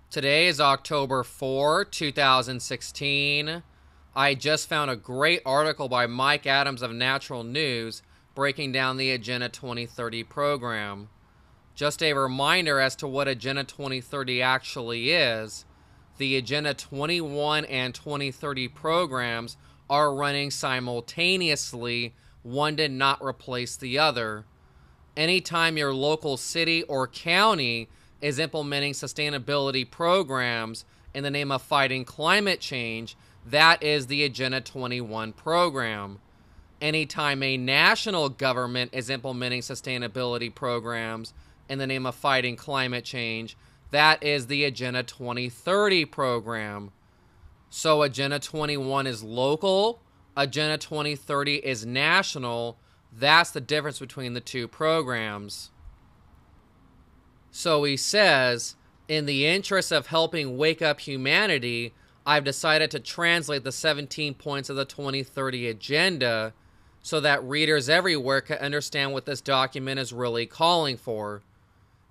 Today is October 4, 2016. I just found a great article by Mike Adams of Natural News breaking down the Agenda 2030 program. Just a reminder as to what Agenda 2030 actually is. The Agenda 21 and 2030 programs are running simultaneously. One did not replace the other. Anytime your local city or county is implementing sustainability programs in the name of fighting climate change, that is the Agenda 21 program. Anytime a national government is implementing sustainability programs in the name of fighting climate change, that is the Agenda 2030 program. So Agenda 21 is local, Agenda 2030 is national. That's the difference between the two programs. So he says, in the interest of helping wake up humanity, I've decided to translate the 17 points of the 2030 Agenda so that readers everywhere can understand what this document is really calling for.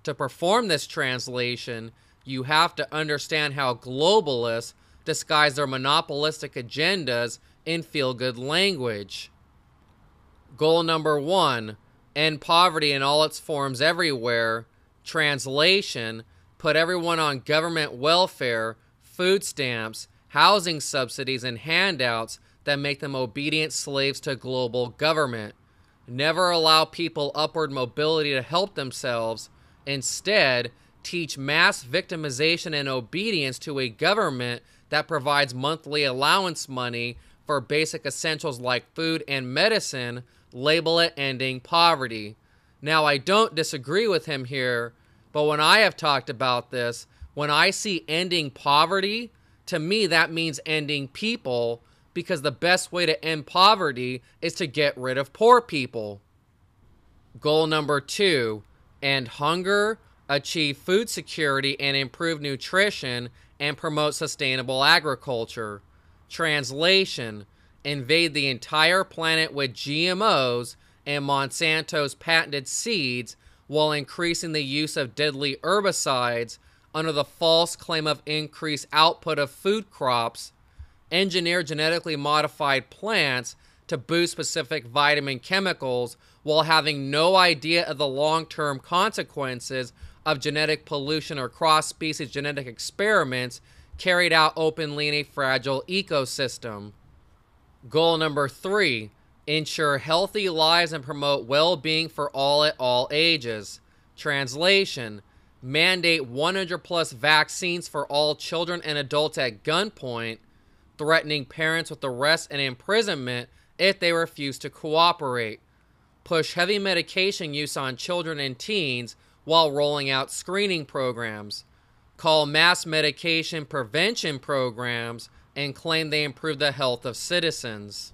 To perform this translation, you have to understand how globalists disguise their monopolistic agendas in feel-good language. Goal number 1, end poverty in all its forms everywhere. Translation, put everyone on government welfare, food stamps, housing subsidies, and handouts that make them obedient slaves to global government. Never allow people upward mobility to help themselves. Instead, teach mass victimization and obedience to a government that provides monthly allowance money for basic essentials like food and medicine. Label it ending poverty. Now, I don't disagree with him here, but when I have talked about this, when I see ending poverty, to me that means ending people, because the best way to end poverty is to get rid of poor people. Goal number 2, end hunger, achieve food security and improve nutrition, and promote sustainable agriculture. Translation, invade the entire planet with GMOs and Monsanto's patented seeds while increasing the use of deadly herbicides under the false claim of increased output of food crops. Engineer genetically modified plants to boost specific vitamin chemicals while having no idea of the long-term consequences of genetic pollution or cross-species genetic experiments carried out openly in a fragile ecosystem. Goal number 3, ensure healthy lives and promote well-being for all at all ages. Translation, mandate 100+ vaccines for all children and adults at gunpoint, threatening parents with arrest and imprisonment if they refuse to cooperate. Push heavy medication use on children and teens while rolling out screening programs. Call mass medication prevention programs and claim they improve the health of citizens.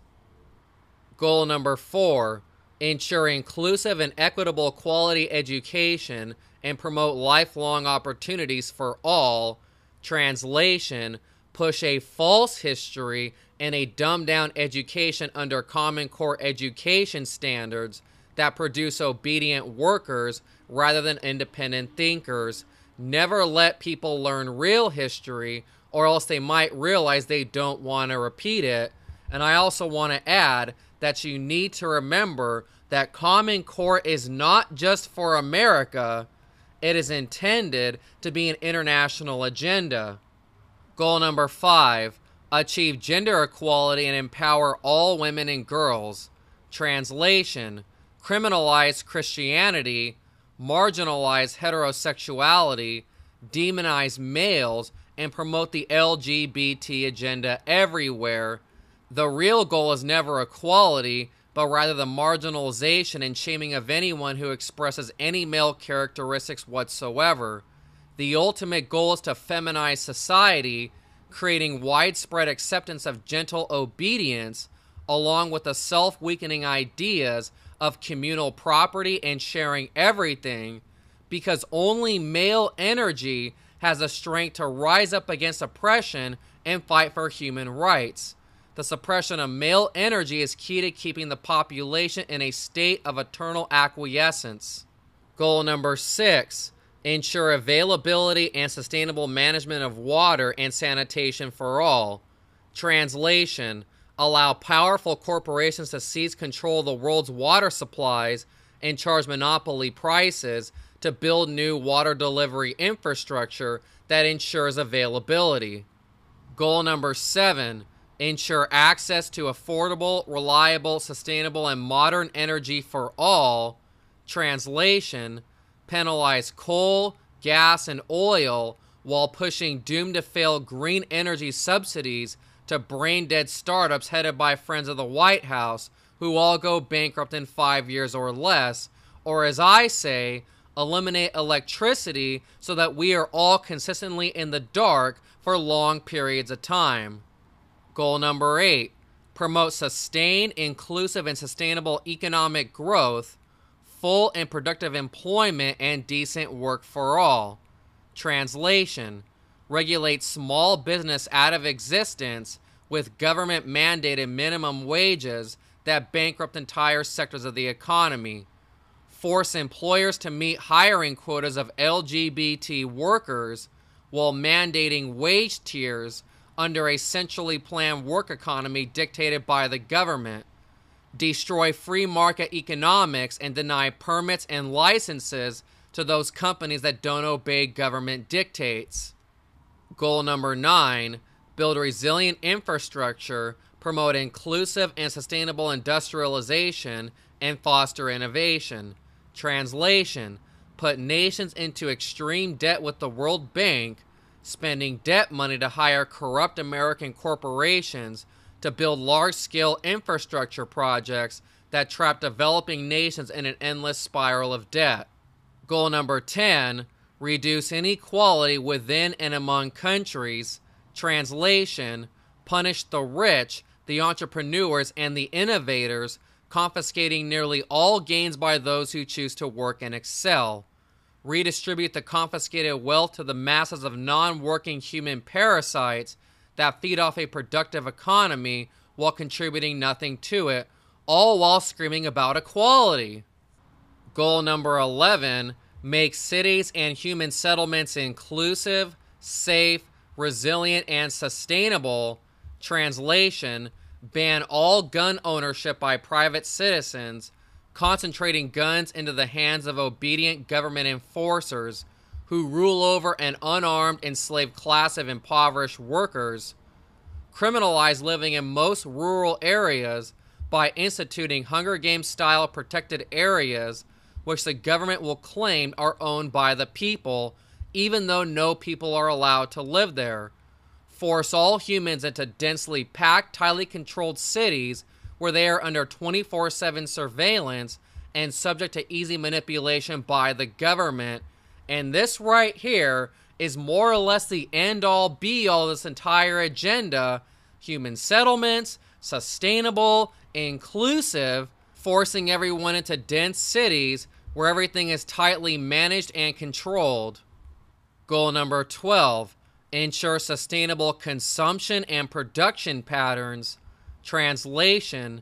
Goal number 4, ensure inclusive and equitable quality education and promote lifelong opportunities for all. Translation, push a false history and a dumbed-down education under Common Core education standards that produce obedient workers rather than independent thinkers. Never let people learn real history, or else they might realize they don't want to repeat it. And I also want to add that you need to remember that Common Core is not just for America. It is intended to be an international agenda. Goal number 5, achieve gender equality and empower all women and girls. Translation, criminalize Christianity, marginalize heterosexuality, demonize males, and promote the LGBT agenda everywhere. The real goal is never equality, but rather the marginalization and shaming of anyone who expresses any male characteristics whatsoever. The ultimate goal is to feminize society, creating widespread acceptance of gentle obedience, along with the self-weakening ideas of communal property and sharing everything, because only male energy has the strength to rise up against oppression and fight for human rights. The suppression of male energy is key to keeping the population in a state of eternal acquiescence. Goal number 6, ensure availability and sustainable management of water and sanitation for all. Translation, allow powerful corporations to seize control of the world's water supplies and charge monopoly prices to build new water delivery infrastructure that ensures availability. Goal number 7, ensure access to affordable, reliable, sustainable, and modern energy for all. Translation, penalize coal, gas, and oil while pushing doomed-to-fail green energy subsidies to brain-dead startups headed by friends of the White House who all go bankrupt in 5 years or less, or as I say, eliminate electricity so that we are all consistently in the dark for long periods of time. Goal number 8, promote sustained, inclusive, and sustainable economic growth, full and productive employment, and decent work for all. Translation, regulate small business out of existence with government-mandated minimum wages that bankrupt entire sectors of the economy. Force employers to meet hiring quotas of LGBT workers while mandating wage tiers under a centrally planned work economy dictated by the government. Destroy free market economics and deny permits and licenses to those companies that don't obey government dictates. Goal number 9, build resilient infrastructure, promote inclusive and sustainable industrialization, and foster innovation. Translation, put nations into extreme debt with the World Bank, spending debt money to hire corrupt American corporations to build large-scale infrastructure projects that trap developing nations in an endless spiral of debt. Goal number 10, reduce inequality within and among countries. Translation, punish the rich, the entrepreneurs, and the innovators, confiscating nearly all gains by those who choose to work and excel. Redistribute the confiscated wealth to the masses of non-working human parasites that feed off a productive economy while contributing nothing to it, all while screaming about equality. Goal number 11, make cities and human settlements inclusive, safe, resilient, and sustainable. Translation, ban all gun ownership by private citizens, concentrating guns into the hands of obedient government enforcers who rule over an unarmed, enslaved class of impoverished workers. Criminalize living in most rural areas by instituting Hunger Games-style protected areas which the government will claim are owned by the people, even though no people are allowed to live there. Force all humans into densely packed, tightly controlled cities where they are under 24/7 surveillance and subject to easy manipulation by the government. And this right here is more or less the end-all, be-all of this entire agenda. Human settlements, sustainable, inclusive, forcing everyone into dense cities where everything is tightly managed and controlled. Goal number 12, ensure sustainable consumption and production patterns. Translation,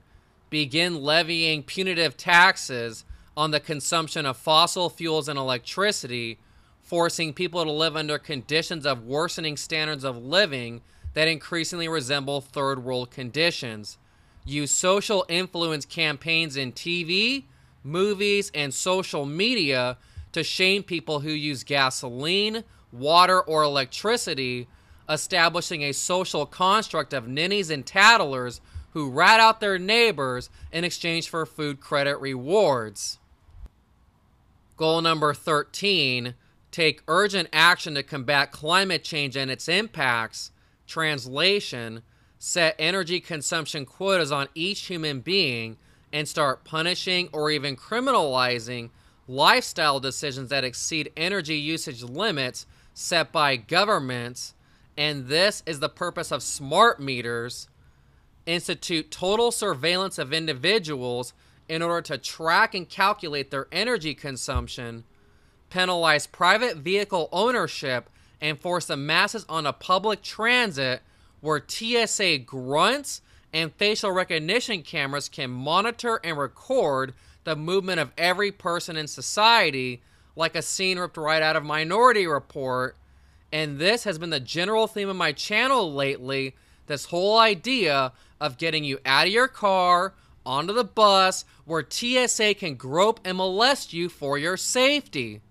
begin levying punitive taxes on the consumption of fossil fuels and electricity, forcing people to live under conditions of worsening standards of living that increasingly resemble third world conditions. Use social influence campaigns in TV, movies, and social media to shame people who use gasoline, water, or electricity, establishing a social construct of ninnies and tattlers who rat out their neighbors in exchange for food credit rewards. Goal number 13, take urgent action to combat climate change and its impacts. Translation, set energy consumption quotas on each human being and start punishing or even criminalizing lifestyle decisions that exceed energy usage limits set by governments. And this is the purpose of smart meters. Institute total surveillance of individuals in order to track and calculate their energy consumption. Penalize private vehicle ownership and force the masses onto public transit where TSA grunts and facial recognition cameras can monitor and record the movement of every person in society, like a scene ripped right out of Minority Report. And this has been the general theme of my channel lately, this whole idea of getting you out of your car, onto the bus, where TSA can grope and molest you for your safety.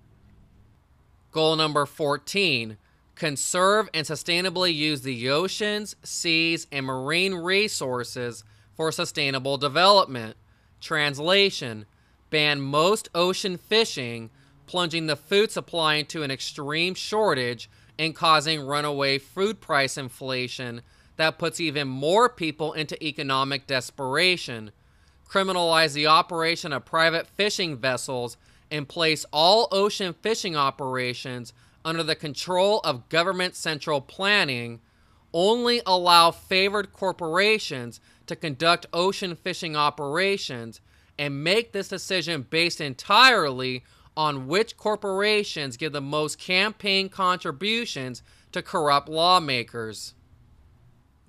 Goal number 14. Conserve and sustainably use the oceans, seas, and marine resources for sustainable development. Translation: ban most ocean fishing, plunging the food supply into an extreme shortage and causing runaway food price inflation that puts even more people into economic desperation. Criminalize the operation of private fishing vessels and place all ocean fishing operations under the control of government central planning. Only allow favored corporations to conduct ocean fishing operations, and make this decision based entirely on which corporations give the most campaign contributions to corrupt lawmakers.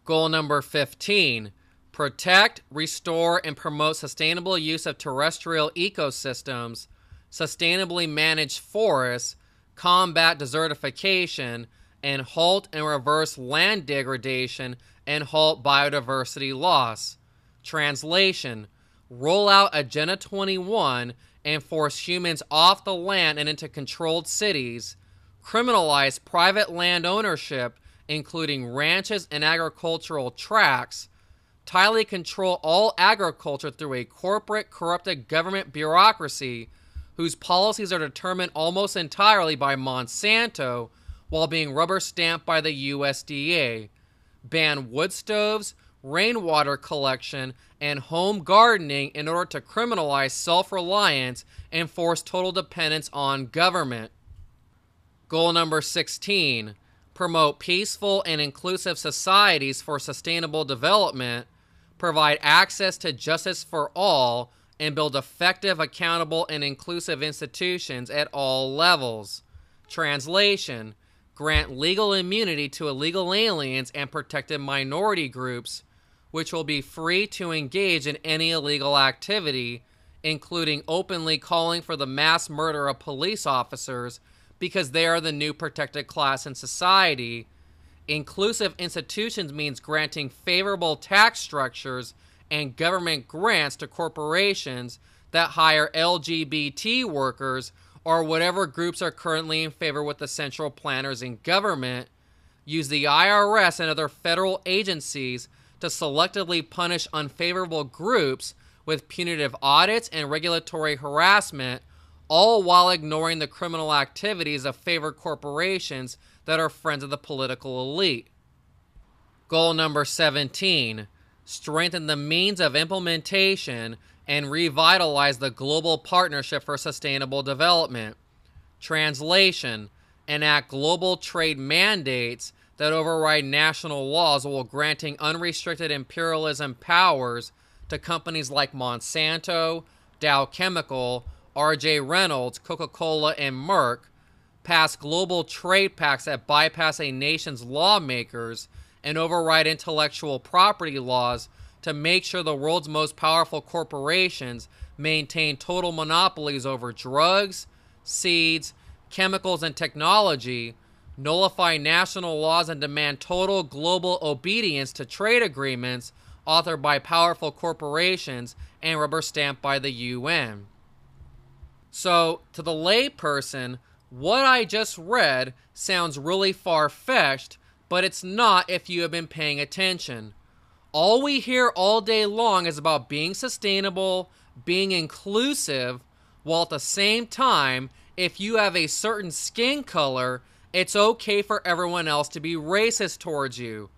Goal number 15. Protect, restore, and promote sustainable use of terrestrial ecosystems, sustainably manage forests, combat desertification, and halt and reverse land degradation and halt biodiversity loss. Translation: roll out Agenda 21 and force humans off the land and into controlled cities. Criminalize private land ownership, including ranches and agricultural tracts. Tightly control all agriculture through a corporate, corrupted government bureaucracy whose policies are determined almost entirely by Monsanto while being rubber stamped by the USDA. Ban wood stoves, rainwater collection, and home gardening in order to criminalize self-reliance and force total dependence on government. Goal number 16. Promote peaceful and inclusive societies for sustainable development, provide access to justice for all, and build effective, accountable, and inclusive institutions at all levels. Translation: grant legal immunity to illegal aliens and protected minority groups, which will be free to engage in any illegal activity, including openly calling for the mass murder of police officers because they are the new protected class in society. Inclusive institutions means granting favorable tax structures and government grants to corporations that hire LGBT workers or whatever groups are currently in favor with the central planners in government. Use the IRS and other federal agencies to selectively punish unfavorable groups with punitive audits and regulatory harassment, all while ignoring the criminal activities of favored corporations that are friends of the political elite. Goal number 17. Strengthen the means of implementation and revitalize the Global Partnership for Sustainable Development. Translation: enact global trade mandates that override national laws while granting unrestricted imperialism powers to companies like Monsanto, Dow Chemical, R.J. Reynolds, Coca-Cola, and Merck. Pass global trade pacts that bypass a nation's lawmakers and override intellectual property laws to make sure the world's most powerful corporations maintain total monopolies over drugs, seeds, chemicals, and technology, nullify national laws, and demand total global obedience to trade agreements authored by powerful corporations and rubber stamped by the UN. So, to the layperson, what I just read sounds really far-fetched, but it's not if you have been paying attention. All we hear all day long is about being sustainable, being inclusive, while at the same time, if you have a certain skin color, it's okay for everyone else to be racist towards you.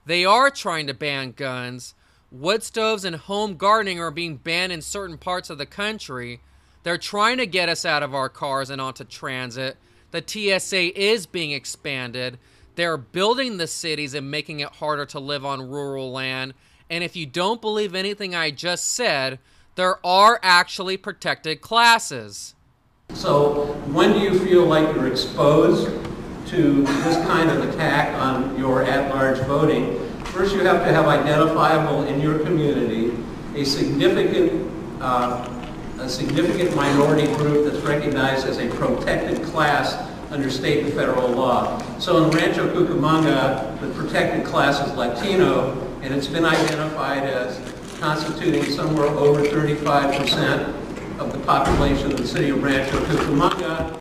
They are trying to ban guns. Wood stoves and home gardening are being banned in certain parts of the country. They're trying to get us out of our cars and onto transit. The TSA is being expanded. They're building the cities and making it harder to live on rural land. And if you don't believe anything I just said, there are actually protected classes. So when do you feel like you're exposed to this kind of attack on your at-large voting? First, you have to have identifiable in your community a significant a significant minority group that's recognized as a protected class under state and federal law. So in Rancho Cucamonga, the protected class is Latino, and it's been identified as constituting somewhere over 35% of the population of the city of Rancho Cucamonga.